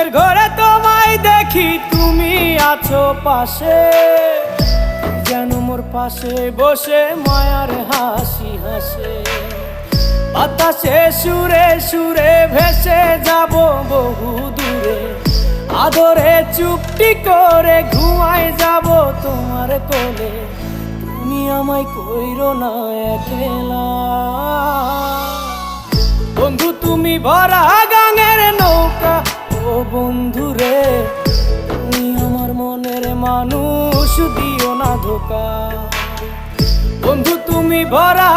ঘুমের ঘরে তোমায় দেখি, তুমি আছো পাশে, যেন মোর পাশে বসে মায়ার হাসি হাসে। বাতাসে সুরে সুরে ভেসে যাব বহু দূরে, আদরে চুপটি করে ঘুমায় যাব তোমার কোলে। তুমি আমায় কইরো না একলা বন্ধু, তুমি ভরা গাঙের নৌকা। ও বন্ধু রে, তুমি আমার মনের মানুষ, দিও না ধোকা। বন্ধু তুমি ভরা